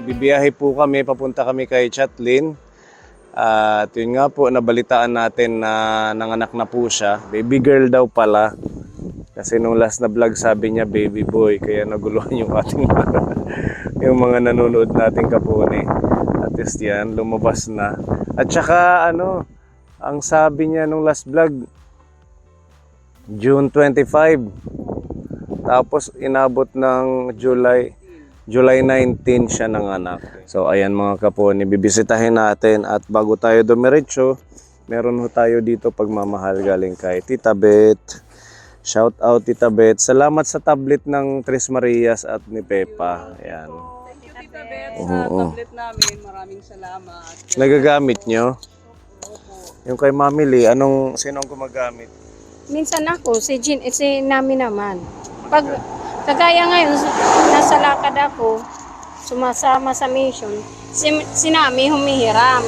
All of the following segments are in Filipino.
Bibiyahe po kami, papunta kami kay Chatlin. At yun nga po, nabalitaan natin na nanganak na po siya. Baby girl daw pala. Kasi nung last na vlog sabi niya baby boy. Kaya naguluhan yung ating yung mga nanonood nating kapone. At least yan, lumabas na. At saka ano, ang sabi niya nung last vlog, June 25. Tapos inabot ng July 19 siya nanganak. So ayan mga kapone, bibisitahin natin. At bago tayo dumiretso, meron ho tayo dito pagmamahal galing kay Tita Beth. Shout out Tita Beth. Salamat sa tablet ng Tres Marias at ni Pepa. Ayan. Thank you Tita Beth sa tablet namin. Maraming salamat. Nagagamit nyo? Yung kay Mami Lee, sinong gumagamit? Minsan ako, si namin naman. Pag kagaya ngayon, nasa lakad ako, sumasama sa mission, si Nami humihiram.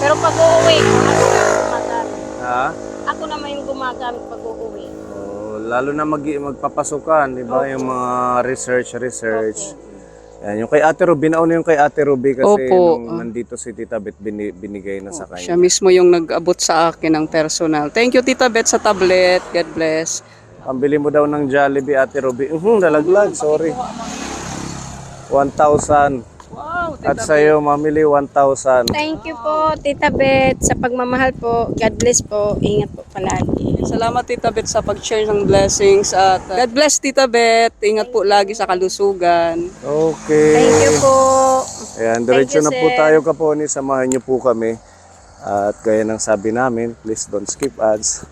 Pero pag uuwi, ako na gumagamit. Ha? Ako naman yung gumagamit pag uuwi. Lalo na magpapasukan, di ba? Yung mga research. Yan, yung kay Ate Ruby, nauna yung kay Ate Ruby kasi nung nandito si Tita Beth, binigay na sa kanya. Siya mismo yung nag-abot sa akin ng personal. Thank you Tita Beth sa tablet. God bless. Pambili mo daw ng Jollibee, Ate Ruby. Nalaglag, sorry. 1,000. Wow, At sa'yo, Mamili, 1,000. Thank you po, Tita Beth, sa pagmamahal po. God bless po. Ingat po palagi. salamat Tita Beth sa pag-share ng blessings. At God bless Tita Beth. Ingat po lagi sa kalusugan. Okay. Thank you po. Ayan, diretso na Thank you, po sir. tayo kaponi. Samahan niyo po kami. At gaya ng sabi namin, please don't skip ads.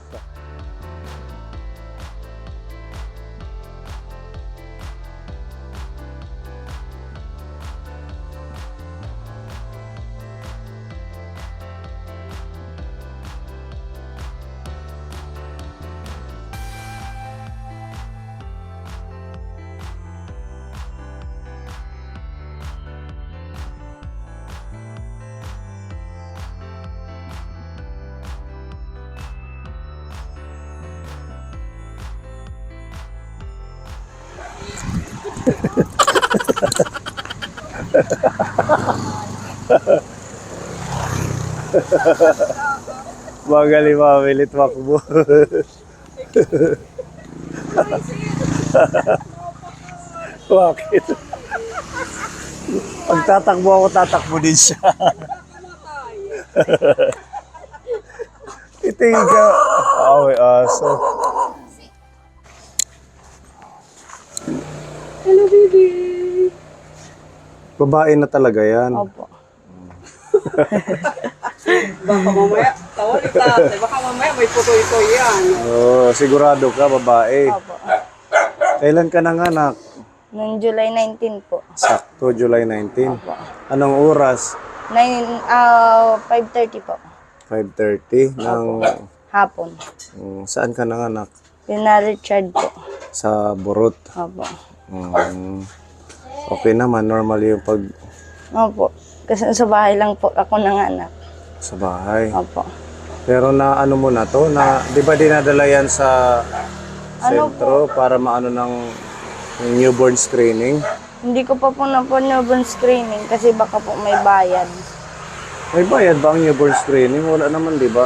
Magaling Mamili, tumakbo. Bakit? Pag tatakbo ako, tatakbo din siya. Itingin ka. May aso. Hello baby. Babae na talaga yan. Opo. Baka mamaya, tawa ni tatay. Baka mamaya may putoy-toy yan. Sigurado ka, babae. Opo. Kailan ka nanganak? Noong July 19 po. Sakto, July 19. Opo. Anong oras? 5:30 po. 5:30 ng Hapon. saan ka nanganak? Pina Richard po. Sa Burot. Opo. Okay naman, normal yung pag Opo. Kasi sa bahay lang po ako nanganak. sa bahay. Opo. Pero na ano mo na to, na di ba dinadala yan sa Ano sentro para maano ng newborn screening? Hindi ko pa po na po newborn screening kasi baka po may bayad. May bayad ba ang newborn screening? Wala naman, di ba?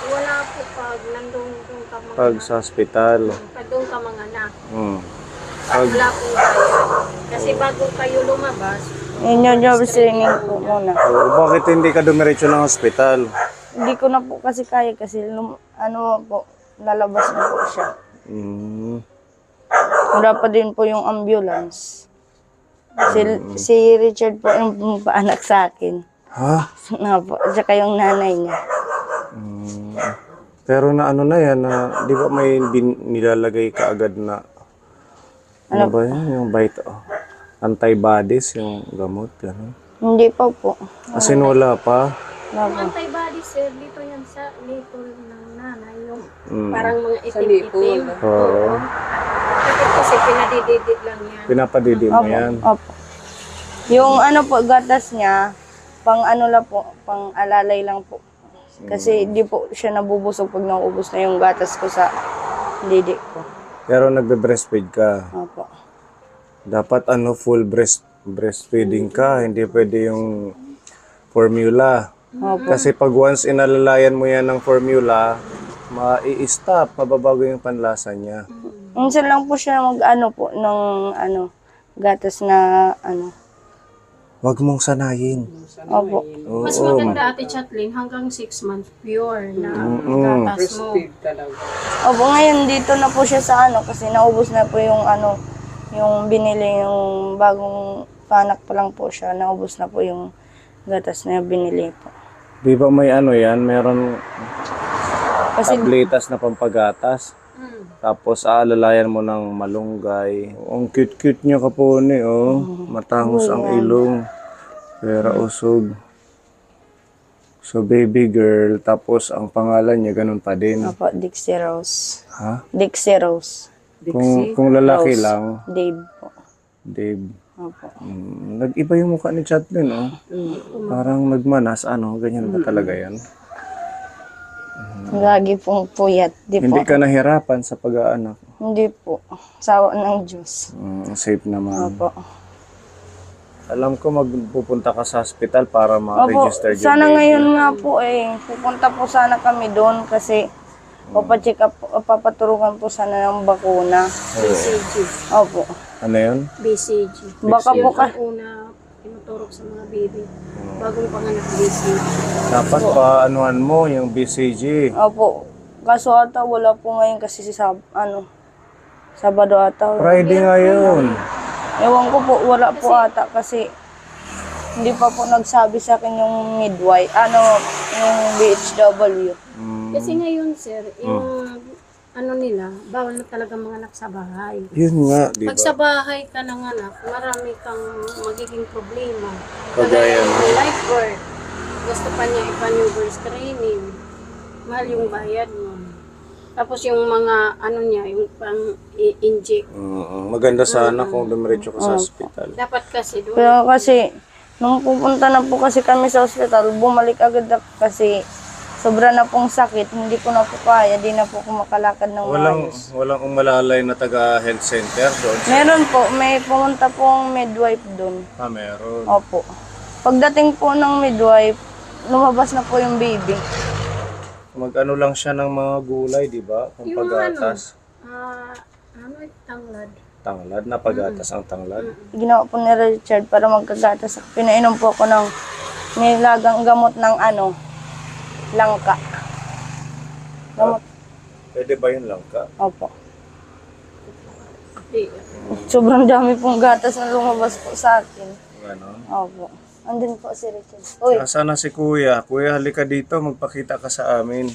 Wala po pag nandun ka mga Pag sa hospital. pag doon ka mga anak. Pag, Wala po bayad. Kasi bago kayo lumabas, newborn screening po muna. bakit hindi ka dumiretso ng hospital? Hindi ko na po kasi kaya kasi lalabas na po siya. Wala pa din po yung ambulance. Si Richard po yung paanak sa akin. Ha? Nga po, saka yung nanay niya. Pero na ano na yan, na, di ba may nilalagay ka agad na, ano ba yan, yung antibodies, yung gamot, gano'n? Hindi pa po. Kasi wala pa. Wala po. Antibody sir, dito yan sa nipple ng nanay, yung Mm. parang mga Sa nipple. itim-itim. Oo. Kasi pinadididit lang yan. Pinapadidi mo yan. Opo. Yung ano po, gatas niya, pang ano lang po, pang alalay lang po. Kasi di po siya nabubusog pag naubos na yung gatas ko sa didi ko. Pero nagbe-breastfeed ka. Opo. Dapat full breast breastfeeding ka, hindi pwede yung formula. Opo. Kasi pag once inalalayan mo yan ng formula, mai-stop, mababago yung panlasa niya. Minsan lang po siya mag-ano po, ng gatas na Huwag mong sanayin. Opo. Mas Oo. maganda, Ate Chatlin, hanggang 6 months pure na gatas mo. Opo, ngayon dito na po siya sa kasi naubos na po yung yung binili, yung bagong panak pa lang po siya, naubos na po yung gatas na binili po. Di ba may yan? Meron Kasi tabletas na pampagatas. Tapos aalalayan mo ng malunggay. Ang cute-cute niya kapone, oh. Matangos ang ilong. Pero usog. So baby girl, tapos ang pangalan niya ganun pa din. Opo, Dixie Rose. Ha? Dixie Rose. Kung lalaki Rose. lang, Dave po. Dave. Opo. Nag-iba yung mukha ni Chatlin, oh. Parang nagmanas, ganyan ba talaga yan? Lagi pong puyat. Hindi ka nahirapan sa pag-aanak. Hindi po. Sawa ng Diyos. Safe naman. Opo. Alam ko magpupunta ka sa hospital para Opo, ma-register yung sana baby. ngayon nga po pupunta po sana kami doon kasi papacheck up, papaturukan po sana ng bakuna. BCG. Opo. Ano yun? BCG. Baka po ka, Ang una, tinuturok sa mga baby. Bagong panganak BCG. Dapat pa anuhan mo yung BCG. opo. Kaso ata wala po ngayon kasi Sabado ata. Friday ngayon. Ewan ko po, wala po ata kasi hindi pa po nagsabi sa akin yung midwife, yung BHW. Kasi ngayon, sir, yung nila, bawal na talaga mga anak sa bahay. Yun nga, di ba? Pag sa bahay ka ng anak, marami kang magiging problema. Kagaya Kagaya ng- ng life birth. Gusto pa niya ipa-new birth training. Mahal yung bayad mo. Tapos yung mga yung pang-inject. Maganda sana kung dumiretso ka sa hospital. Dapat kasi doon. Pero kasi, nung pupunta na po kasi kami sa ospital, bumalik agad ako kasi sobra na pong sakit, hindi ko na po kaya, di na po ako makalakad ng maayos. Walang umalalay na taga-health center doon. Meron po, may pumunta pong midwife doon. Meron. Opo. Pagdating po ng midwife, lumabas na po yung baby. Mag-ano lang siya ng mga gulay, di ba? Kung Yung pagatas. Tanglad. Tanglad, napagatas ang tanglad. Ginawa po ni Richard para magkagatas. Pinainom po ako ng nilagang gamot ng langka. Gamot. Pwede ba yun lang ka? Opo. Eh, Sobrang dami pong gatas na lumabas po sa akin. Ano? Opo. Andun po si Richard. Uy, Asa na si Kuya? Kuya, halika dito, magpakita ka sa amin.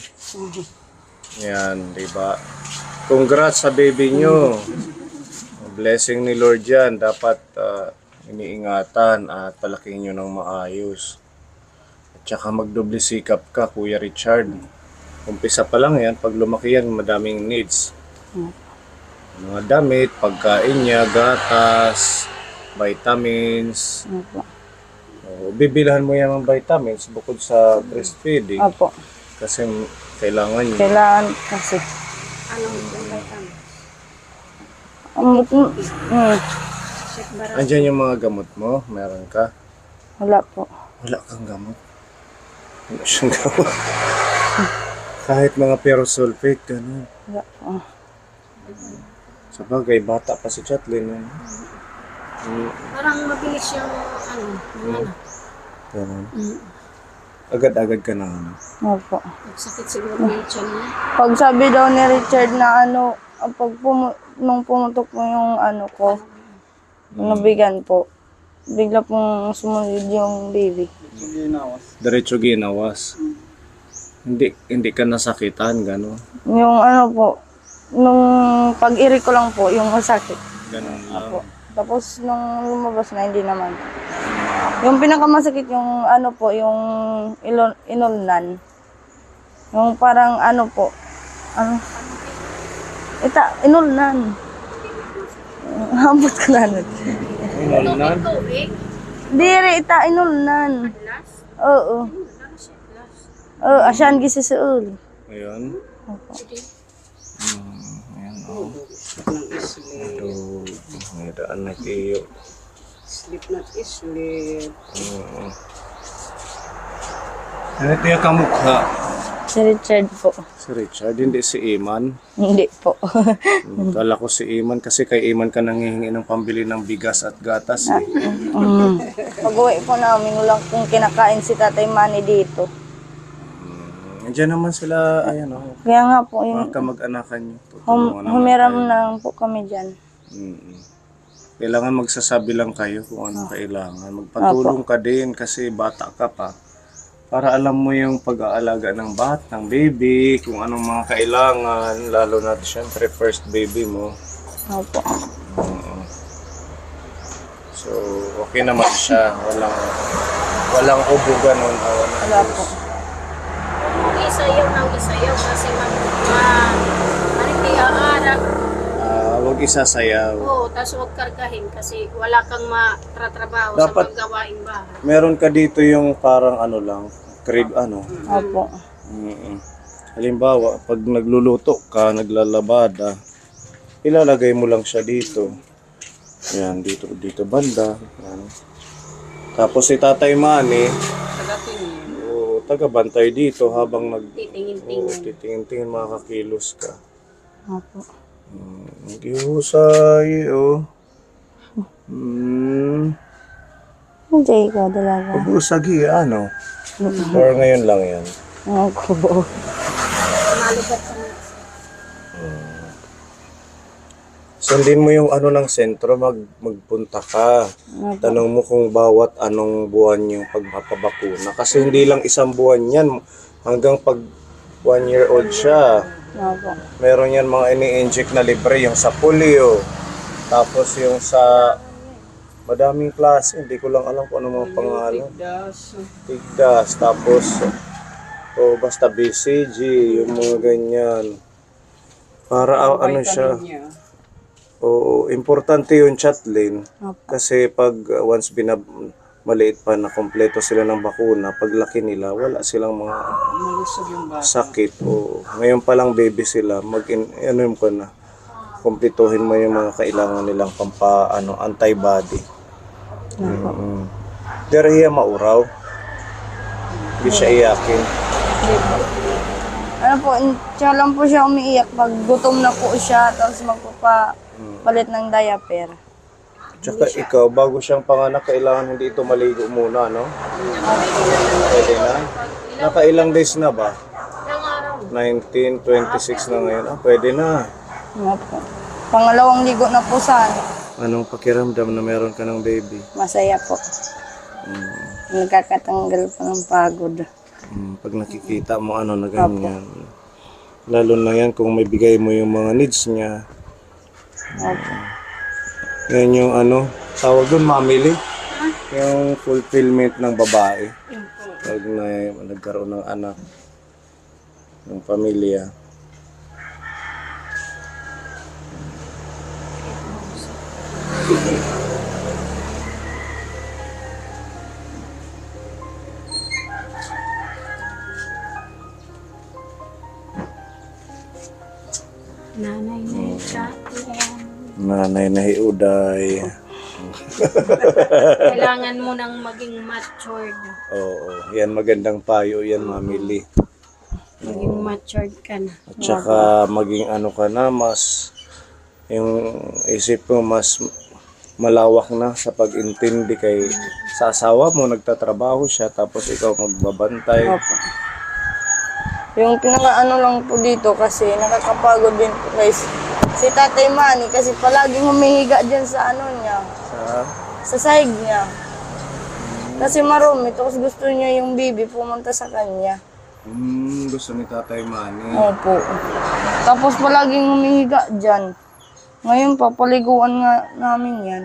Yan, di ba? Congrats sa baby nyo. Blessing ni Lord yan. Dapat iniingatan at palakihin nyo ng maayos. At saka magdoble sikap ka, Kuya Richard. Umpisa pa lang yan, pag lumaki yan, madaming needs. Mga damit, pagkain niya, gatas, vitamins. opo. Bibilhan mo yan ng vitamins bukod sa breastfeeding. Opo. Kasi kailangan yun. Kailangan kasi. Andiyan yung mga gamot mo? Meron ka? Wala po. Wala kang gamot. Wala siyang gamot. Kahit mga perosulfate, gano'n. Wala po. Sa bagay, bata pa si Chatlin. parang mabilis yung mga anak. Gano'n. Agad-agad ka na. Ano? Opo. Nagsakit siguro yung tiyan niya. Pag sabi daw ni Richard na nung pumutok mo yung ko, nabigan po, bigla pong sumunod yung baby. Diretso ginawas. Hindi ka nasakitan, gano'n. Yung po, nung pag-iri ko lang po, yung masakit. Gano'n lang. Po. Tapos nung lumabas na, hindi naman. Yung pinakamasakit yung po, yung inulnan. Yung parang po, inulnan. Hambot ko na nun. Inulnan? Diri, inulnan. Oo. Oo, asyan gisi sa ulo. Ayun. Ayan, oh. Ito, may daan na kayo. Sleep na sleep. Ano ito yung kamukha? Si Richard po. Si Richard, hindi si Iman. Hindi po. Kala ko si Iman kasi kay Iman ka nangihingi ng pambili ng bigas at gatas eh. Pag-uwi po namin, wala kung kinakain si Tatay Manny dito. Nandiyan naman sila, ayan o, Kaya nga po, yung mga kamag-anakan nyo. Tutulungan naman humiram kayo. na lang po kami dyan. Kailangan magsasabi lang kayo kung ano kailangan. Magpatulong ka din kasi bata ka pa. Para alam mo yung pag-aalaga ng ng baby, kung anong mga kailangan, lalo na syempre first baby mo. Opo. So, okay naman siya. Walang ubo ganun. Wala po. Isayaw ng isayaw kasi aarap. Huwag isasayaw. Oo, tapos huwag kargahin kasi wala kang matratrabaho Dapat- sa mga gawaing bahay. Meron ka dito yung parang ano lang, crib ano. Opo. Halimbawa, pag nagluluto ka, naglalabada, ilalagay mo lang siya dito. Yan, dito banda. Yan. Tapos si Tatay Manny, taga-bantay dito habang Titingin-tingin. titingin-tingin makakakilos ka. Opo. Nag-iusay, oh. Hindi ka talaga. Pag-usagi, ano? Or ngayon lang yan. Opo. Sundin mo yung ano ng sentro, magpunta ka. Tanong mo kung bawat anong buwan yung pagpapabakuna. Kasi hindi lang isang buwan yan. Hanggang pag 1 year old siya. Opo. Meron yan mga ini-inject na libre. Yung sa polio. Tapos yung sa madaming klase. Hindi ko lang alam kung ano mga pangalan. Tigdas. Tapos basta BCG. Yung mga ganyan. Para ano siya. Oo, importante yung chatlin kasi pag once maliit pa na kompleto sila ng bakuna, paglaki nila wala silang mga sakit. O ngayon pa lang baby sila, ano yung ka na kumpletuhin mo yung mga kailangan nilang antibody. Pero hiya mauraw. Hindi siya iyakin. Ano po, siya lang po siya umiiyak pag gutom na po siya, tapos magpapalit ng diaper. Tsaka ikaw, bago siyang panganak, kailangan hindi ito maligo muna, no? Pwede na? Nakailang days na ba? 19, 26 na ngayon. Pwede na. Ano po. Pangalawang ligo na po sana. Anong pakiramdam na meron ka ng baby? Masaya po. Nagkakatanggal po ng pagod. Pag nakikita mo na ganyan. Lalo na yan kung may bigay mo yung mga needs niya. Opo. Yan yung tawag doon, mamili. Yung fulfillment ng babae. Pag nagkaroon ng anak, ng pamilya. Nanay na siya. Nanay na hiuday. Kailangan mo nang maging matured. Oo, yan magandang payo yan, mamili. Maging matured ka na. At saka maging ka na, mas yung isip mo mas malawak na sa pag-intindi kay sa asawa mo, nagtatrabaho siya tapos ikaw magbabantay. Opo. Yung pinaka lang po dito kasi nakakapagod din po guys. Si Tatay Manny kasi palaging humihiga dyan sa niya. Sa sahig niya. Kasi marumi, tapos gusto niya yung baby pumunta sa kanya. Gusto ni Tatay Manny. Opo. Tapos palaging humihiga dyan. Ngayon papaliguan nga namin yan.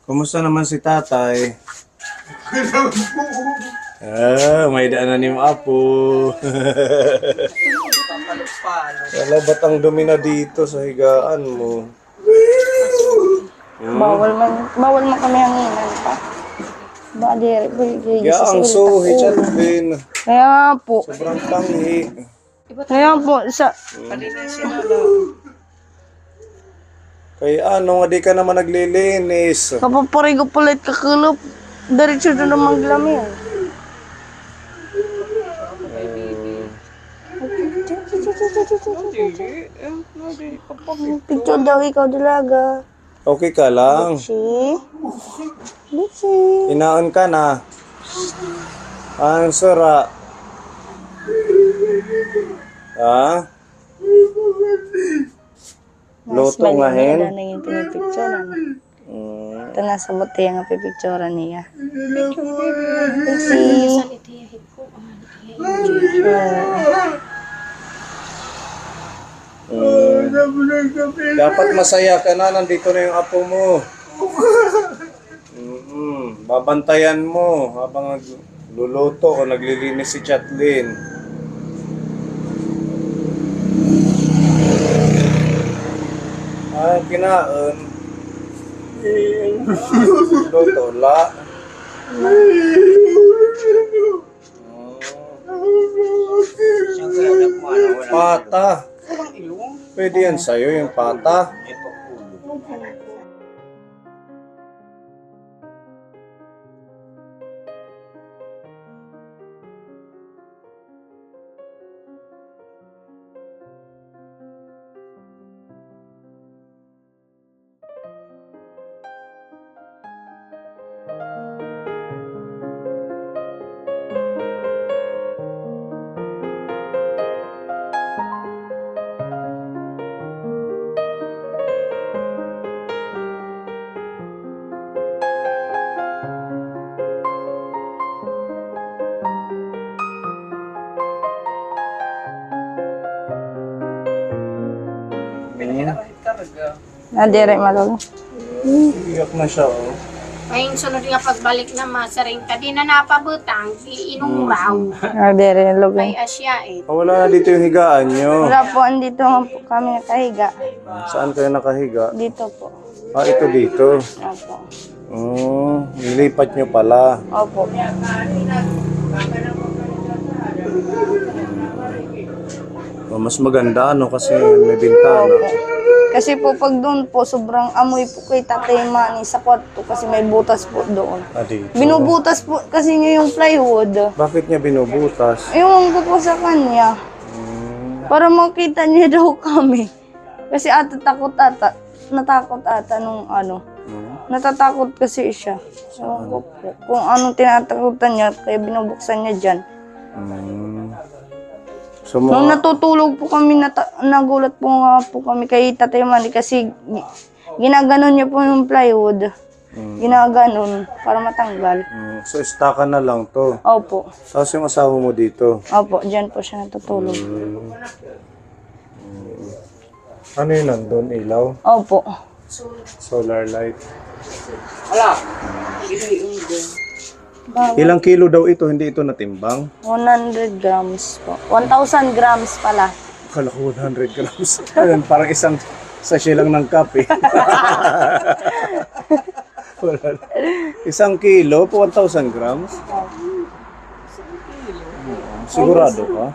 Kumusta naman si Tatay? May daanan ni Apo. Wala ba't ang dumi na dito sa higaan mo? Bawal man kami hanginan pa. Badir, Ya, ang suhi, Chatlin. Kaya nga po. Sobrang tanghi. Kaya po, Kaya ano, di ka naman naglilinis. Kapaparigo palit kakulop. Diretso doon ang maglami. Picture daw ikaw dalaga. Okay ka lang. Bichi. Inaon ka na. Ang sara. Ha? Luto nga hen. Ano yung pinipicturean? Ito na sa buti ang pipicturean niya. Dapat masaya ka na, nandito na yung apo mo. Babantayan mo habang luluto o naglilinis si Chatlin. Ay, kinaon. Luto la. Pata. Pwede yan sa'yo, yung pata. Nadire malolo. Iyak na siya, oh. Ay, sunod nga pagbalik na masaring ka, di na napabutang, iinumuraw. Nadire May lugay. asya eh. Wala na dito yung higaan nyo. Wala po, andito nga po kami nakahiga. Saan kayo nakahiga? Dito po. Ah, ito dito. Opo. Nilipat nyo pala. Opo. Mas maganda, no? Kasi may bintana. Kasi po pag doon po, sobrang amoy po kay Tatay Manny sa kwarto kasi may butas po doon. Ah, dito. Binubutas po kasi niya yung plywood. Bakit niya binubutas? Ewan ko po sa kanya. Para makita niya daw kami. Kasi natakot ata nung ano. Natatakot kasi siya. Ewan ko po. Kung anong tinatakutan niya, kaya binubuksan niya dyan. So, Nung natutulog po kami, nagulat po nga po kami kay Tatay Manny kasi ginaganon niya po yung plywood. Ginaganon para matanggal. so, staka na lang to. Opo. Tapos yung asawa mo dito. Opo, dyan po siya natutulog. Ano yun nandun? Ilaw? Opo. Solar light. Ilang kilo daw ito? Hindi ito natimbang? 100 grams po. 1,000 grams pala. Akala ko 100 grams. Ayun, parang isang sachet lang ng kape. Isang kilo po 1,000 grams? Sigurado ka?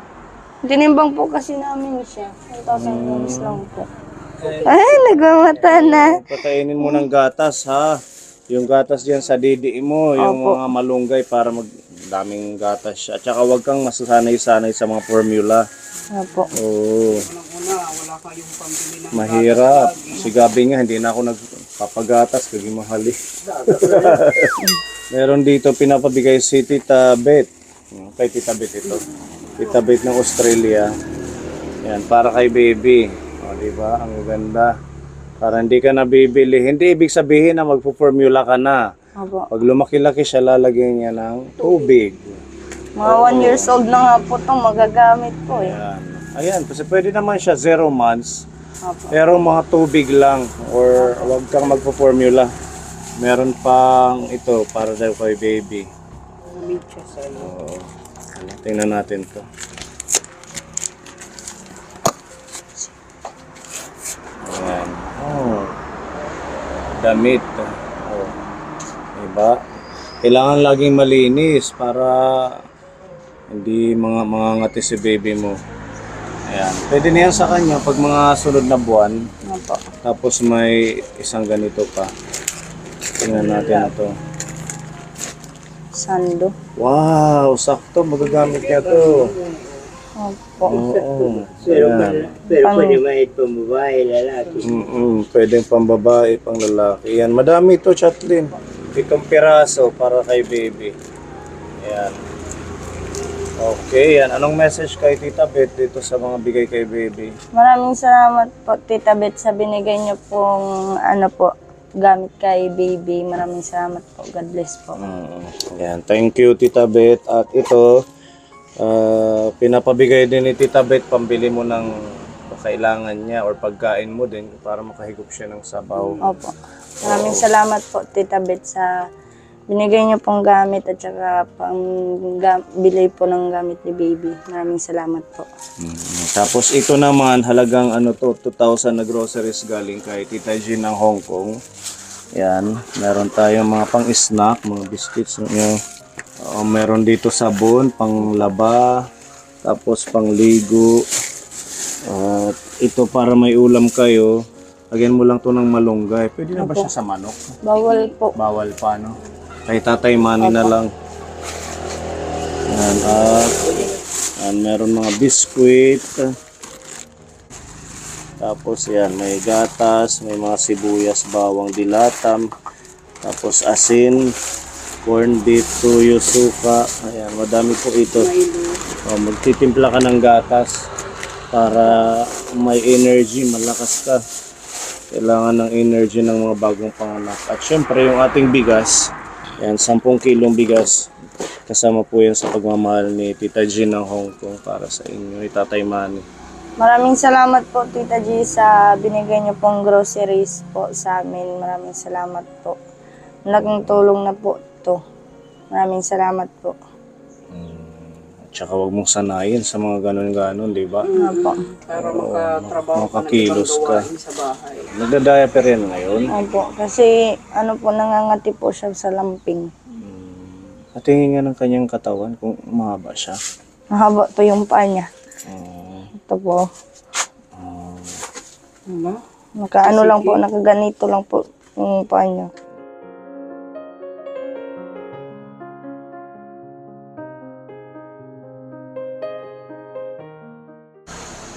Tinimbang po kasi namin siya. 1,000 grams lang po. Ay, nagmamata na. Patainin mo ng gatas, ha? Yung gatas diyan sa didi mo, yung mga malunggay para daming gatas siya. At saka huwag kang masasanay-sanay sa mga formula. Opo. Oo. Mahirap. Si Gabi nga, hindi na ako nagpapagatas. Kagi mahali. Meron dito pinapabigay si Tita Beth. Kay Tita Beth ito. Tita Beth ng Australia. Yan, para kay baby. O, diba? Ang ganda. Para hindi ka na bibili. Hindi ibig sabihin na magpo-formula ka na. Opo. Pag lumaki-laki siya, lalagyan niya ng tubig. Mga 1 years old na nga po itong magagamit po eh. Ayan. Ayan, kasi pwede naman siya 0 months. Opo. Pero mga tubig lang or wag kang magpo-formula. Meron pang ito para daw kay baby. Oo. Tingnan natin to. Ayan. Oh. Damit. Oh. Diba? Kailangan laging malinis para hindi mga ngati si baby mo. Ayan. Pwede na yan sa kanya pag mga sunod na buwan. Opo. Tapos may isang ganito pa. Tingnan natin ito. Sando. Wow, sakto. Magagamit niya to. Opo. Oo. Ayan. Pwede Pwedeng pambabae, pang lalaki. Yan, madami ito, Chatlin. Itong piraso para kay baby. Ayan. Okay, yan. Anong message kay Tita Beth dito sa mga bigay kay baby? Maraming salamat po, Tita Beth, sa binigay niyo pong gamit kay baby. Maraming salamat po. God bless po. Ayan, thank you, Tita Beth. At ito, pinapabigay din ni Tita Beth, pambili mo ng kailangan niya or pagkain mo din para makahigop siya ng sabaw. Opo. Maraming salamat po, Tita Beth, sa binigay niyo pong gamit at saka bili po ng gamit ni baby. Maraming salamat po. Tapos ito naman, halagang 2,000 na groceries galing kay Tita Jean ng Hong Kong. Yan, meron tayong mga pang-snack, mga biscuits. Meron dito sabon, pang-laba, tapos pang-ligo. At ito para may ulam kayo, lagyan mo lang to ng malunggay. Pwede na ba siya sa manok? Bawal po. Bawal pa, no? Kay Tatay Manny na lang. Yan, at meron mga biskuit. Tapos yan, may gatas, may mga sibuyas, bawang, dilatam. Tapos asin, corn beef, tuyo, suka. Ayan, madami po ito. Magtitimpla ka ng gatas para may energy, malakas ka. Kailangan ng energy ng mga bagong panganak. At syempre yung ating bigas, yan, 10 kilong bigas. Kasama po yan sa pagmamahal ni Tita Jean ng Hong Kong para sa inyo, ni Tatay Manny. Maraming salamat po, Tita G, sa binigay niyo pong groceries po sa amin. Maraming salamat po. Malaking tulong na po ito. Maraming salamat po. Tsaka wag mong sanayin sa mga ganon-ganon, di ba? Opo. Para makatrabaho ka ng makakilos ibang ka. gawain sa bahay. Nagda-diaper yan ngayon. Opo. Kasi nangangati po siya sa lamping. At tingin nga ng kanyang katawan kung mahaba siya. Mahaba po yung paa niya. Ito po. Nakaano lang po, nakaganito lang po yung paa niya.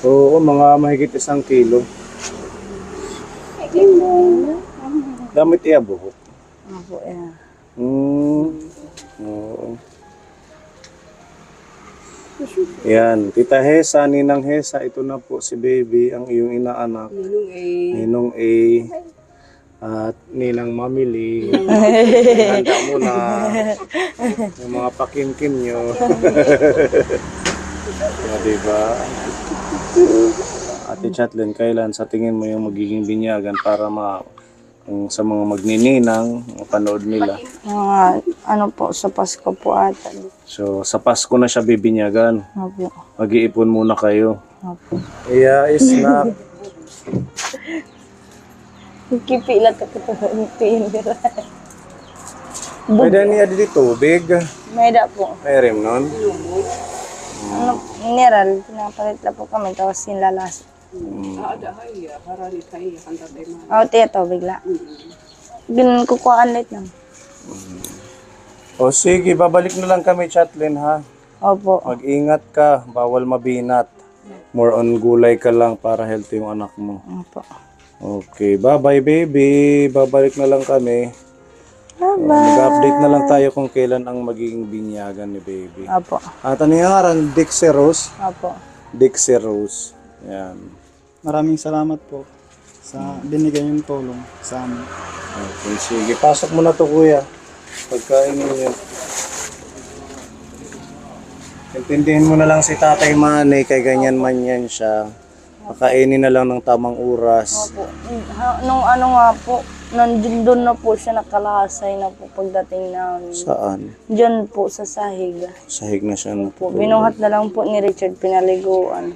Oo, mga mahigit 1 kilo. Damit iya buhok. Opo, yan. Oo. Yan, Tita Hesa, Ninang Hesa, ito na po si baby, ang iyong inaanak. Ninong A. At Ninang Mamili. Handa mo na yung mga pakimkim nyo. Diba? Ate Chatlin, kailan sa tingin mo yung magiging binyagan para sa mga magnininang, mapanood nila? Mga po, sa Pasko po ata. So, sa Pasko na siya bibinyagan. Opo. Mag-iipon muna kayo. Opo. Iya, snack. Kipila ka ito. Pwede niya dito tubig. May da po. May rim nun. Mineral. Pinapalit lang po kami. Tapos sinlalas. Tiya to, bigla. Kukuhaan ulit lang. O sige, babalik na lang kami, Chatlin, ha? Opo. Mag-ingat ka, bawal mabinat. More on gulay ka lang para healthy yung anak mo. Opo. Okay, bye-bye baby. Babalik na lang kami. Bye-bye. Mag-update na lang tayo kung kailan ang magiging binyagan ni baby. Opo. At ano yung ngaran? Dixie Rose? Opo. Dixie Rose. Yan. Maraming salamat po sa binigay yung tulong sa amin. Okay, sige. Pasok mo na to, kuya. Pagkain mo yan. Intindihin mo na lang si Tatay Manny, kay ganyan man yan siya. Pakainin na lang ng tamang oras. Opo. Nung nga po, doon na po siya nakalasay na po pagdating namin. Saan? Diyan po sa sahig. Sahig na siya. Po, binuhat na lang po ni Richard, pinaliguan.